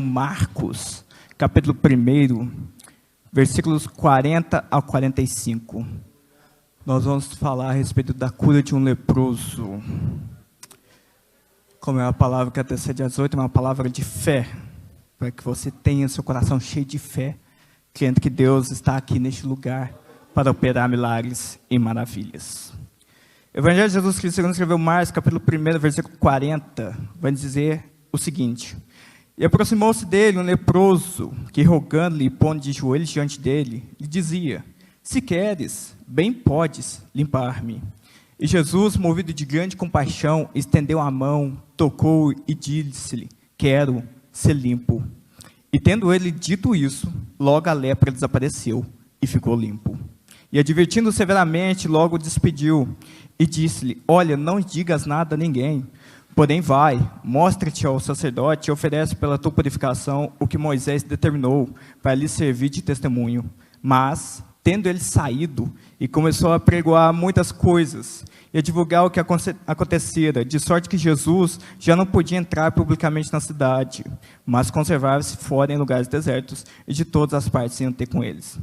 Marcos, capítulo 1, versículos 40 a 45. Nós vamos falar a respeito da cura de um leproso. Como é uma palavra que antecede às 8, é uma palavra de fé, para que você tenha seu coração cheio de fé, crendo que Deus está aqui neste lugar para operar milagres e maravilhas. O Evangelho de Jesus Cristo, segundo escreveu Marcos, capítulo 1, versículo 40, vai dizer o seguinte: E aproximou-se dele um leproso, que rogando-lhe e pondo de joelhos diante dele, lhe dizia: Se queres, bem podes limpar-me. E Jesus, movido de grande compaixão, estendeu a mão, tocou e disse-lhe: Quero ser limpo. E tendo ele dito isso, logo a lepra desapareceu e ficou limpo. E advertindo severamente, logo o despediu e disse-lhe: Olha, não digas nada a ninguém, porém vai, mostra-te ao sacerdote e oferece pela tua purificação o que Moisés determinou para lhe servir de testemunho. Mas, tendo ele saído, e começou a pregoar muitas coisas, e a divulgar o que acontecera, de sorte que Jesus já não podia entrar publicamente na cidade, mas conservava-se fora em lugares desertos, e de todas as partes iam ter com eles.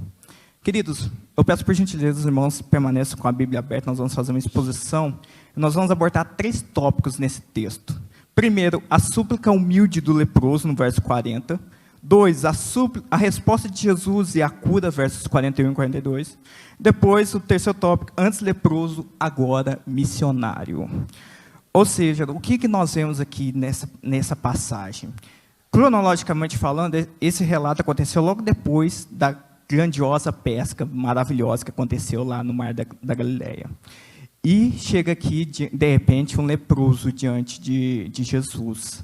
Queridos, eu peço por gentileza, os irmãos permaneçam com a Bíblia aberta, nós vamos fazer uma exposição, e nós vamos abordar 3 tópicos nesse texto. Primeiro, a súplica humilde do leproso, no verso 40. 2, a resposta de Jesus e a cura, versos 41 e 42. Depois, o terceiro tópico, antes leproso, agora missionário. Ou seja, o que nós vemos aqui nessa passagem? Cronologicamente falando, esse relato aconteceu logo depois da grandiosa pesca maravilhosa que aconteceu lá no Mar da Galileia. E chega aqui, de repente, um leproso diante de Jesus.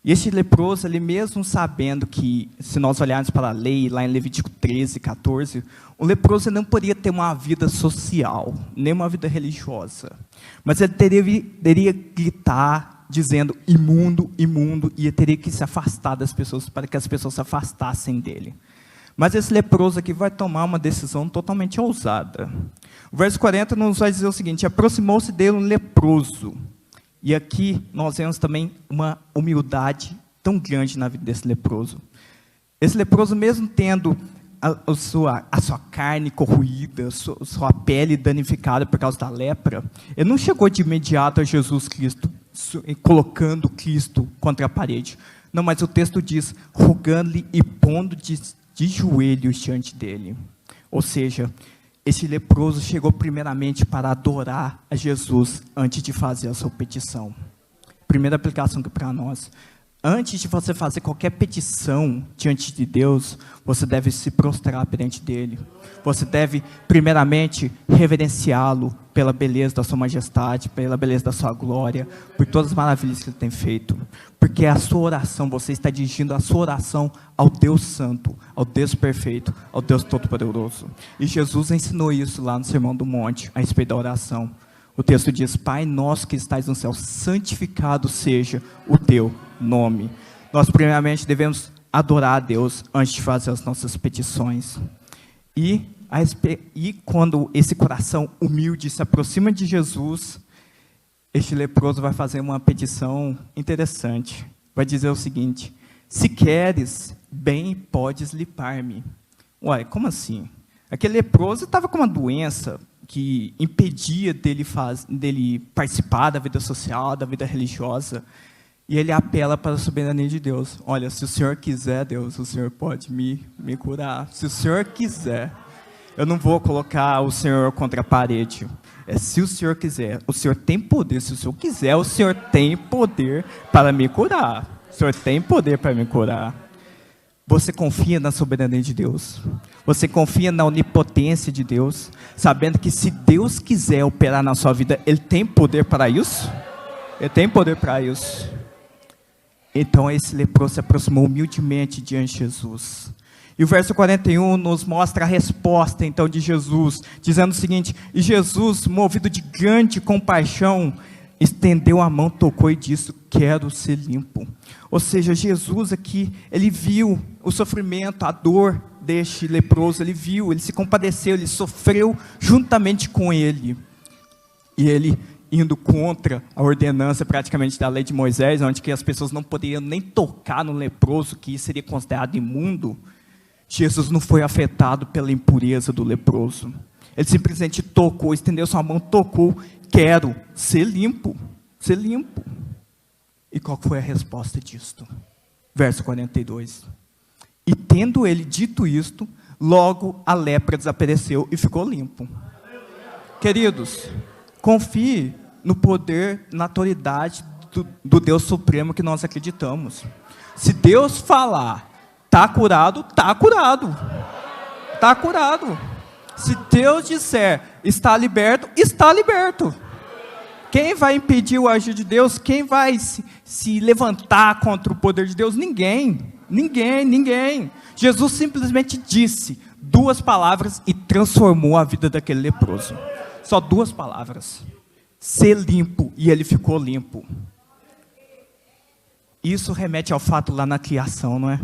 E este leproso, ele mesmo sabendo que, se nós olharmos para a lei, lá em Levítico 13, 14, o leproso não poderia ter uma vida social, nem uma vida religiosa. Mas ele teria gritar, dizendo, imundo, imundo, e ele teria que se afastar das pessoas, para que as pessoas se afastassem dele. Mas esse leproso aqui vai tomar uma decisão totalmente ousada. O verso 40 nos vai dizer o seguinte: aproximou-se dele um leproso. E aqui nós vemos também uma humildade tão grande na vida desse leproso. Esse leproso, mesmo tendo a sua carne corroída, sua pele danificada por causa da lepra, ele não chegou de imediato a Jesus Cristo, colocando Cristo contra a parede. Não, mas o texto diz, rogando-lhe e pondo de joelhos diante dele. Ou seja, esse leproso chegou primeiramente para adorar a Jesus antes de fazer a sua petição. Primeira aplicação aqui para nós. Antes de você fazer qualquer petição diante de Deus, você deve se prostrar perante dele. Você deve, primeiramente, reverenciá-lo pela beleza da sua majestade, pela beleza da sua glória, por todas as maravilhas que ele tem feito. Porque a sua oração, você está dirigindo a sua oração ao Deus Santo, ao Deus Perfeito, ao Deus Todo-Poderoso. E Jesus ensinou isso lá no Sermão do Monte, a respeito da oração. O texto diz, Pai nosso que estais no céu, santificado seja o teu nome. Nós primeiramente devemos adorar a Deus antes de fazer as nossas petições. E quando esse coração humilde se aproxima de Jesus, este leproso vai fazer uma petição interessante. Vai dizer o seguinte, se queres, bem podes limpar-me. Ué, como assim? Aquele leproso estava com uma doença que impedia dele participar da vida social, da vida religiosa, e ele apela para a soberania de Deus. Olha, se o Senhor quiser, Deus, o Senhor pode me curar. Se o Senhor quiser, eu não vou colocar o Senhor contra a parede. Se o Senhor quiser, o Senhor tem poder. Se o Senhor quiser, o Senhor tem poder para me curar. O Senhor tem poder para me curar. Você confia na soberania de Deus? Você confia na onipotência de Deus? Sabendo que se Deus quiser operar na sua vida, Ele tem poder para isso? Ele tem poder para isso. Então esse leproso se aproximou humildemente diante de Jesus. E o verso 41 nos mostra a resposta então de Jesus, dizendo o seguinte, e Jesus, movido de grande compaixão, estendeu a mão, tocou e disse, quero ser limpo. Ou seja, Jesus aqui, ele viu o sofrimento, a dor deste leproso, ele viu, ele se compadeceu, ele sofreu juntamente com ele. E ele indo contra a ordenança praticamente da lei de Moisés, onde que as pessoas não poderiam nem tocar no leproso, que seria considerado imundo, Jesus não foi afetado pela impureza do leproso. Ele simplesmente tocou, estendeu sua mão, tocou, quero ser limpo, ser limpo. E qual foi a resposta disto? Verso 42. E tendo ele dito isto, logo a lepra desapareceu e ficou limpo. Queridos, confie no poder, na autoridade do Deus Supremo que nós acreditamos. Se Deus falar, está curado, está curado. Está curado. Se Deus disser, está liberto, está liberto. Quem vai impedir o agir de Deus? Quem vai se levantar contra o poder de Deus? Ninguém. Ninguém, ninguém. Jesus simplesmente disse 2 palavras e transformou a vida daquele leproso. Só 2 palavras. Ser limpo, e ele ficou limpo. Isso remete ao fato lá na criação, não é?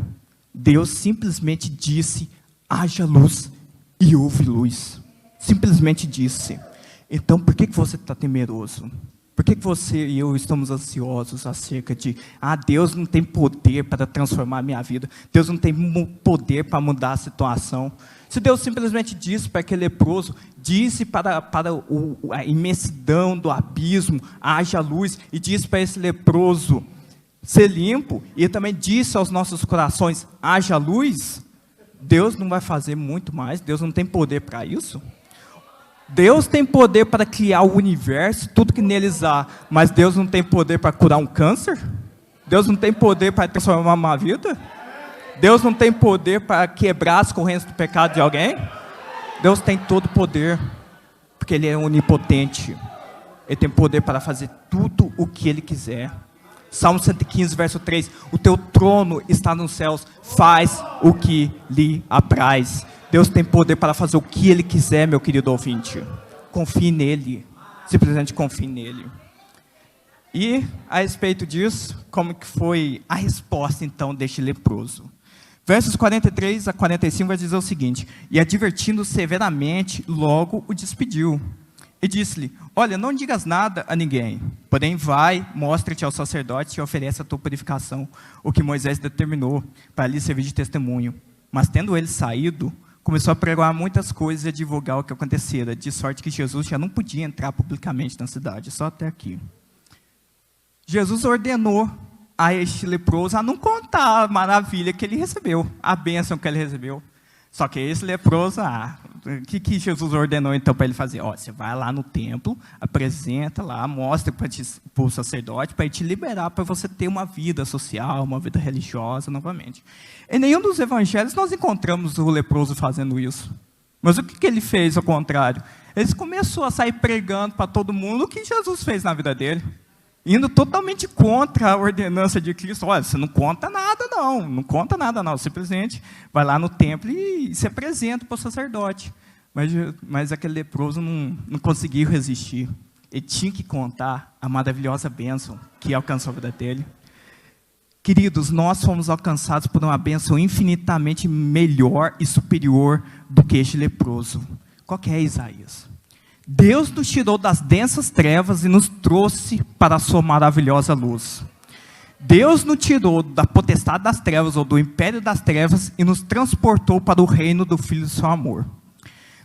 Deus simplesmente disse, haja luz, e houve luz. Simplesmente disse. Então, por que você está temeroso? Por que você e eu estamos ansiosos acerca de, Deus não tem poder para transformar a minha vida, Deus não tem poder para mudar a situação? Se Deus simplesmente disse para aquele leproso, disse para a imensidão do abismo, haja luz, e disse para esse leproso ser limpo, e também disse aos nossos corações, haja luz, Deus não vai fazer muito mais? Deus não tem poder para isso? Deus tem poder para criar o universo, tudo que neles há, mas Deus não tem poder para curar um câncer? Deus não tem poder para transformar uma vida? Deus não tem poder para quebrar as correntes do pecado de alguém? Deus tem todo o poder, porque Ele é onipotente. Ele tem poder para fazer tudo o que Ele quiser. Salmo 115, verso 3, o teu trono está nos céus, faz o que lhe apraz. Deus tem poder para fazer o que Ele quiser, meu querido ouvinte. Confie nele, simplesmente confie nele. E, a respeito disso, como que foi a resposta, então, deste leproso? Versos 43 a 45 vai dizer o seguinte, e advertindo severamente, logo o despediu. E disse-lhe, olha, não digas nada a ninguém, porém vai, mostra-te ao sacerdote e oferece a tua purificação, o que Moisés determinou, para lhe servir de testemunho. Mas tendo ele saído, começou a pregar muitas coisas e a divulgar o que acontecera, de sorte que Jesus já não podia entrar publicamente na cidade, só até aqui. Jesus ordenou a este leproso a não contar a maravilha que ele recebeu, a bênção que ele recebeu. Só que esse leproso, o que Jesus ordenou então para ele fazer? Você vai lá no templo, apresenta lá, mostra para o sacerdote, para ele te liberar, para você ter uma vida social, uma vida religiosa novamente. Em nenhum dos evangelhos nós encontramos o leproso fazendo isso. Mas o que ele fez ao contrário? Ele começou a sair pregando para todo mundo o que Jesus fez na vida dele. Indo totalmente contra a ordenança de Cristo. Olha, você não conta nada não, simplesmente vai lá no templo e se apresenta para o sacerdote. Mas aquele leproso não conseguiu resistir. Ele tinha que contar a maravilhosa bênção que alcançou a vida dele. Queridos, nós fomos alcançados por uma bênção infinitamente melhor e superior do que este leproso. Qual que é, Isaías? Deus nos tirou das densas trevas e nos trouxe para a sua maravilhosa luz. Deus nos tirou da potestade das trevas ou do império das trevas e nos transportou para o reino do Filho do seu amor.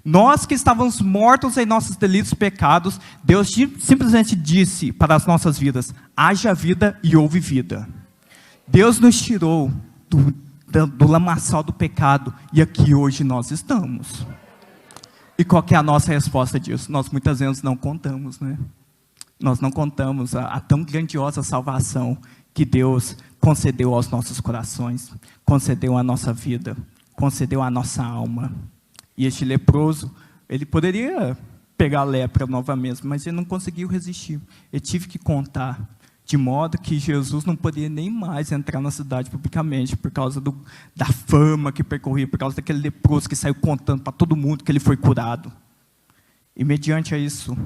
Nós que estávamos mortos em nossos delitos e pecados, Deus simplesmente disse para as nossas vidas, haja vida e houve vida. Deus nos tirou do lamaçal do pecado e aqui hoje nós estamos. E qual que é a nossa resposta disso? Nós muitas vezes não contamos, né? Nós não contamos a tão grandiosa salvação que Deus concedeu aos nossos corações, concedeu à nossa vida, concedeu à nossa alma. E este leproso, ele poderia pegar a lepra novamente, mas ele não conseguiu resistir. Ele teve que contar, de modo que Jesus não poderia nem mais entrar na cidade publicamente, por causa da fama que percorria, por causa daquele leproso que saiu contando para todo mundo que ele foi curado. E mediante a isso,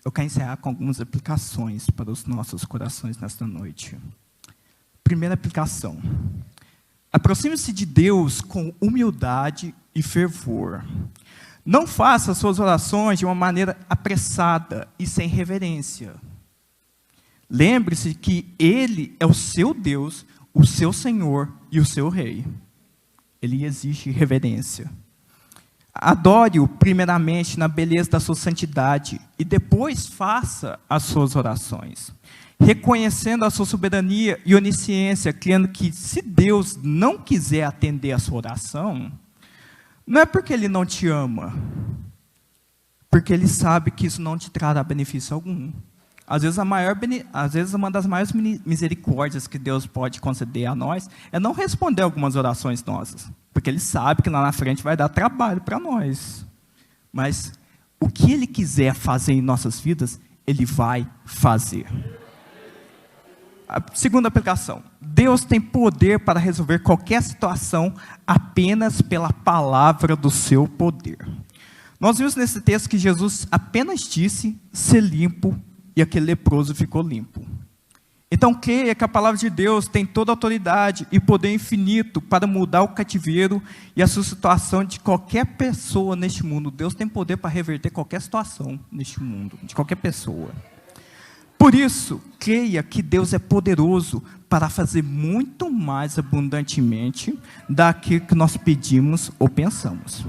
eu quero encerrar com algumas aplicações para os nossos corações nesta noite. Primeira aplicação. Aproxime-se de Deus com humildade e fervor. Não faça as suas orações de uma maneira apressada e sem reverência. Lembre-se que Ele é o seu Deus, o seu Senhor e o seu Rei. Ele exige reverência. Adore-o primeiramente na beleza da sua santidade e depois faça as suas orações, reconhecendo a sua soberania e onisciência, crendo que se Deus não quiser atender a sua oração, não é porque Ele não te ama, porque Ele sabe que isso não te trará benefício algum. Às vezes uma das maiores misericórdias que Deus pode conceder a nós é não responder algumas orações nossas, porque Ele sabe que lá na frente vai dar trabalho para nós. Mas o que Ele quiser fazer em nossas vidas, Ele vai fazer. A segunda aplicação. Deus tem poder para resolver qualquer situação apenas pela palavra do seu poder. Nós vimos nesse texto que Jesus apenas disse ser limpo e aquele leproso ficou limpo. Então creia que a palavra de Deus tem toda a autoridade e poder infinito para mudar o cativeiro e a sua situação de qualquer pessoa neste mundo. Deus tem poder para reverter qualquer situação neste mundo, de qualquer pessoa. Por isso, creia que Deus é poderoso para fazer muito mais abundantemente daquilo que nós pedimos ou pensamos.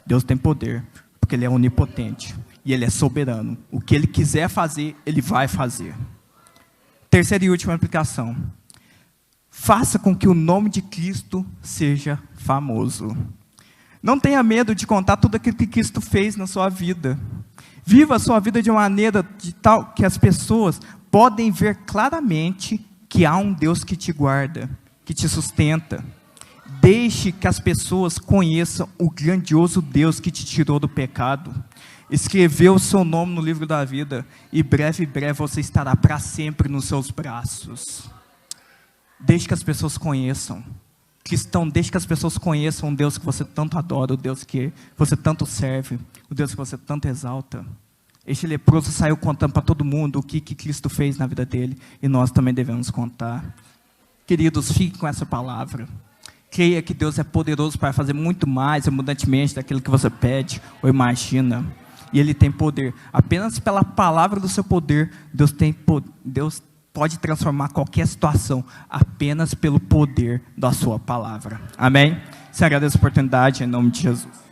Deus tem poder, porque Ele é onipotente e Ele é soberano. O que Ele quiser fazer, Ele vai fazer. Terceira e última aplicação. Faça com que o nome de Cristo seja famoso. Não tenha medo de contar tudo aquilo que Cristo fez na sua vida. Viva a sua vida de uma maneira de tal que as pessoas podem ver claramente que há um Deus que te guarda, que te sustenta. Deixe que as pessoas conheçam o grandioso Deus que te tirou do pecado. Escreveu o seu nome no livro da vida e breve você estará para sempre nos seus braços. Deixe que as pessoas conheçam. Cristão, deixe que as pessoas conheçam o Deus que você tanto adora, o Deus que você tanto serve, o Deus que você tanto exalta. Este leproso saiu contando para todo mundo o que Cristo fez na vida dele, e nós também devemos contar. Queridos, fiquem com essa palavra. Creia que Deus é poderoso para fazer muito mais abundantemente daquilo que você pede ou imagina. E Ele tem poder. Apenas pela palavra do seu poder, Deus pode transformar qualquer situação apenas pelo poder da sua palavra. Amém? Te agradeço a oportunidade em nome de Jesus.